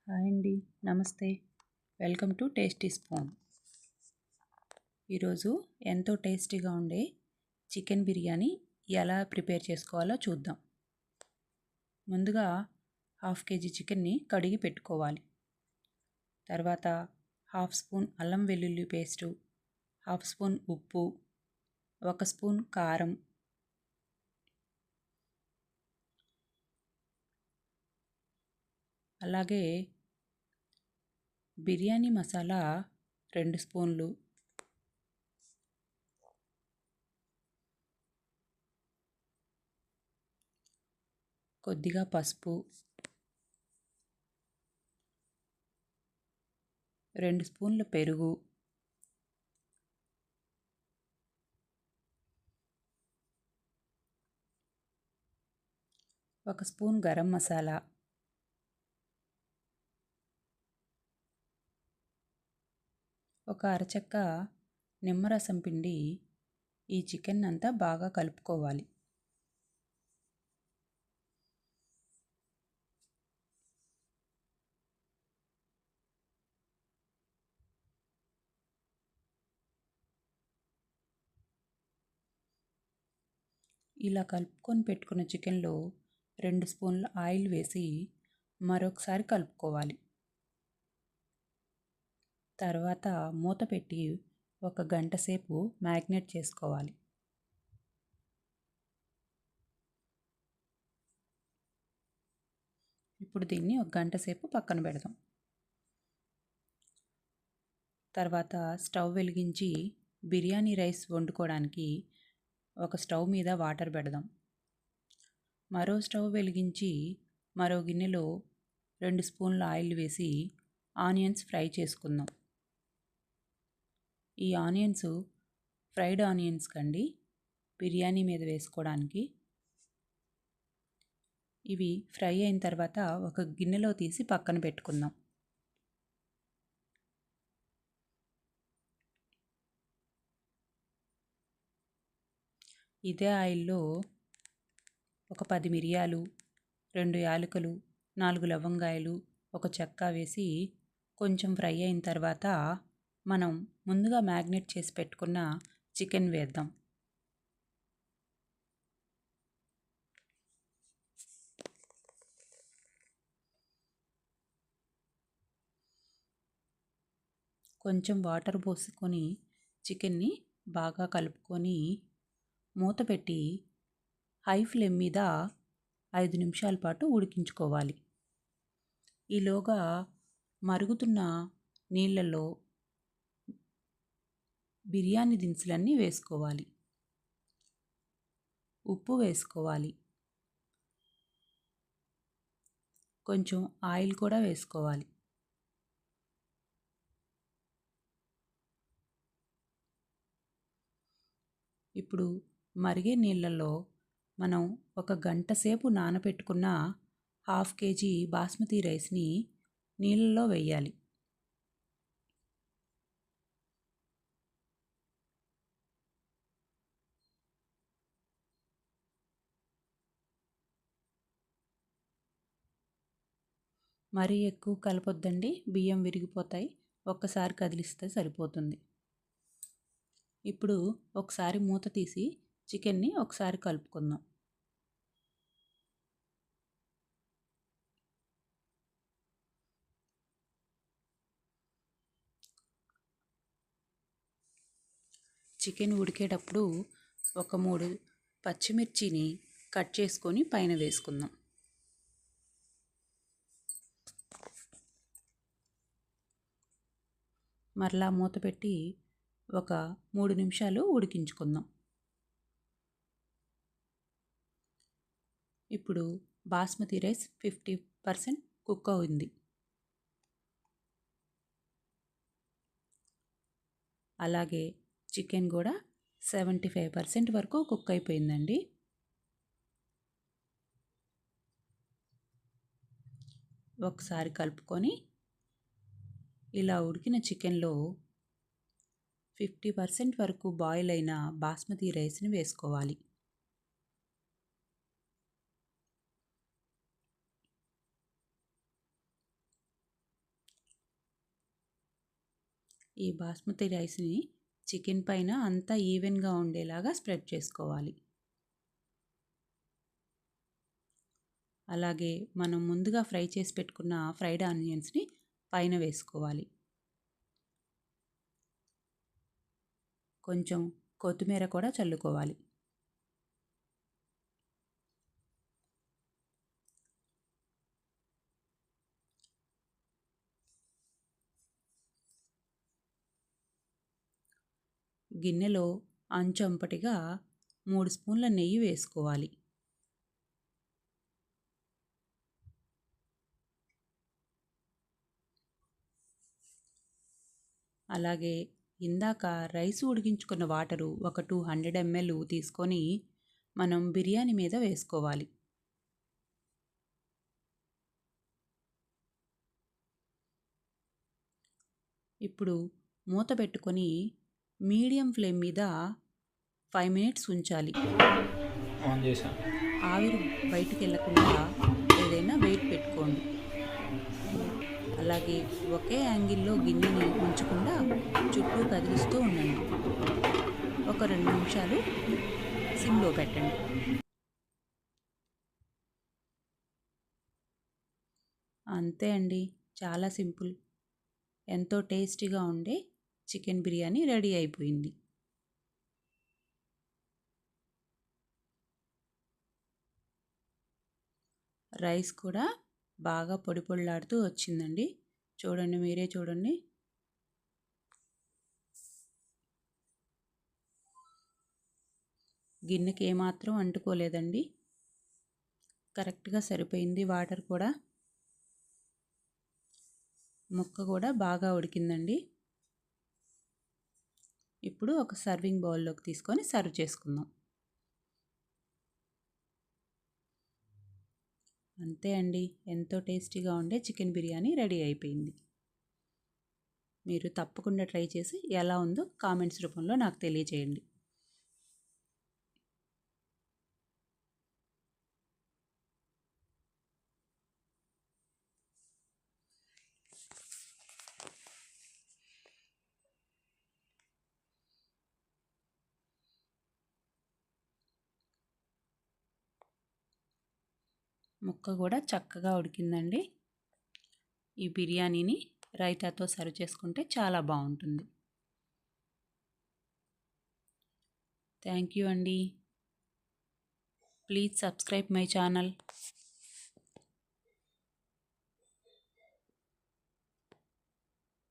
Hi అండి, నమస్తే. Welcome to tasty spoon. ఈరోజు ఎంతో టేస్టీగా ఉండే చికెన్ బిర్యానీ ఎలా ప్రిపేర్ చేసుకోవాలో చూద్దాం. ముందుగా 1/2 కేజీ చికెన్ని కడిగి పెట్టుకోవాలి. తర్వాత 1/2 స్పూన్ అల్లం వెల్లుల్లి పేస్టు, 1/2 స్పూన్ ఉప్పు, 1 స్పూన్ కారం, అలాగే బిర్యానీ మసాలా 2 స్పూన్లు, కొద్దిగా పసుపు, 2 స్పూన్ల పెరుగు, ఒక స్పూన్ గరం మసాలా, ఒక అరచెక్క నిమ్మరసం పిండి ఈ చికెన్ అంతా బాగా కలుపుకోవాలి. ఇలా కలుపుకొని పెట్టుకున్న చికెన్లో 2 స్పూన్ల ఆయిల్ వేసి మరొకసారి కలుపుకోవాలి. తర్వాత మూత పెట్టి 1 గంట సేపు మ్యాగ్నేట్ చేసుకోవాలి. ఇప్పుడు దీన్ని 1 గంట సేపు పక్కన పెడదాం. తర్వాత స్టవ్ వెలిగించి బిర్యానీ రైస్ వండుకోవడానికి ఒక స్టవ్ మీద వాటర్ పెడదాం. మరో స్టవ్ వెలిగించి మరో గిన్నెలో 2 స్పూన్ల ఆయిల్ వేసి ఆనియన్స్ ఫ్రై చేసుకుందాం. ఈ ఆనియన్స్ ఫ్రైడ్ ఆనియన్స్ కండి, బిర్యానీ మీద వేసుకోవడానికి. ఇవి ఫ్రై అయిన తర్వాత ఒక గిన్నెలో తీసి పక్కన పెట్టుకుందాం. ఇదే ఆయిల్లో ఒక 10 మిరియాలు, 2 యాలకులు, 4 లవంగాయలు, 1 చెక్క వేసి కొంచెం ఫ్రై అయిన తర్వాత మనం ముందుగా మ్యాగ్నేట్ చేసి పెట్టుకున్న చికెన్ వేద్దాం. కొంచెం వాటర్ పోసుకొని చికెన్ని బాగా కలుపుకొని మూత పెట్టి హై ఫ్లేమ్ మీద 5 నిమిషాల పాటు ఉడికించుకోవాలి. ఈలోగా మరుగుతున్న నీళ్ళల్లో బిర్యానీ దినుసులన్నీ వేసుకోవాలి. ఉప్పు వేసుకోవాలి. కొంచెం ఆయిల్ కూడా వేసుకోవాలి. ఇప్పుడు మరిగే నీళ్ళల్లో మనం 1 గంట సేపు నానబెట్టుకున్న 1/2 కేజీ బాస్మతి రైస్ని నీళ్ళలో వేయాలి. మరీ ఎక్కువ కలపొద్దండి, బియ్యం విరిగిపోతాయి. ఒక్కసారి కదిలిస్తే సరిపోతుంది. ఇప్పుడు ఒకసారి మూత తీసి చికెన్ని ఒకసారి కలుపుకుందాం. చికెన్ ఉడికేటప్పుడు ఒక 3 పచ్చిమిర్చిని కట్ చేసుకొని పైన వేసుకుందాం. మరలా మూత పెట్టి ఒక 3 నిమిషాలు ఉడికించుకుందాం. ఇప్పుడు బాస్మతి రైస్ 50% కుక్ అయింది. అలాగే చికెన్ కూడా 75% వరకు కుక్ అయిపోయిందండి. ఒకసారి కలుపుకొని ఇలా ఉడికిన చికెన్లో 50% వరకు బాయిల్ అయిన బాస్మతి రైస్ని వేసుకోవాలి. ఈ బాస్మతి రైస్ని చికెన్ పైన అంతా ఈవెన్గా ఉండేలాగా స్ప్రెడ్ చేసుకోవాలి. అలాగే మనం ముందుగా ఫ్రై చేసి పెట్టుకున్న ఫ్రైడ్ ఆనియన్స్ని పైన వేసుకోవాలి. కొంచెం కొత్తిమీర కూడా చల్లుకోవాలి. గిన్నెలో అంచంపటిగా 3 స్పూన్ల నెయ్యి వేసుకోవాలి. అలాగే ఇందాక రైస్ ఉడికించుకున్న వాటరు ఒక 200 ml తీసుకొని మనం బిర్యానీ మీద వేసుకోవాలి. ఇప్పుడు మూత పెట్టుకొని మీడియం ఫ్లేమ్ మీద 5 మినిట్స్ ఉంచాలి. ఆవిరి బయటికి వెళ్ళకుండా ఏదైనా వెయిట్ పెట్టుకోండి. అలాగే ఒకే యాంగిల్లో గిన్నెని ఉంచకుండా చుట్టూ కదిలిస్తూ ఉండండి. ఒక 2 నిమిషాలు సిమ్లో పెట్టండి. అంతే అండి, చాలా సింపుల్. ఎంతో టేస్టీగా ఉండే చికెన్ బిర్యానీ రెడీ అయిపోయింది. రైస్ కూడా బాగా పొడి పొడిలాడుతూ వచ్చిందండి. చూడండి, మీరే చూడండి. గిన్నెకి ఏమాత్రం అంటుకోలేదండి. కరెక్ట్గా సరిపోయింది. వాటర్ కూడా, ముక్క కూడా బాగా ఉడికిందండి. ఇప్పుడు ఒక సర్వింగ్ బౌల్లోకి తీసుకొని సర్వ్ చేసుకుందాం. అంతే అండి, ఎంతో టేస్టీగా ఉండే చికెన్ బిర్యానీ రెడీ అయిపోయింది. మీరు తప్పకుండా ట్రై చేసి ఎలా ఉందో కామెంట్స్ రూపంలో నాకు తెలియజేయండి. ముక్క కూడా చక్కగా ఉడికిందండి. ఈ బిర్యానీని రైతాతో సర్వ్ చేసుకుంటే చాలా బాగుంటుంది. థ్యాంక్ యూ అండి. Please subscribe my channel.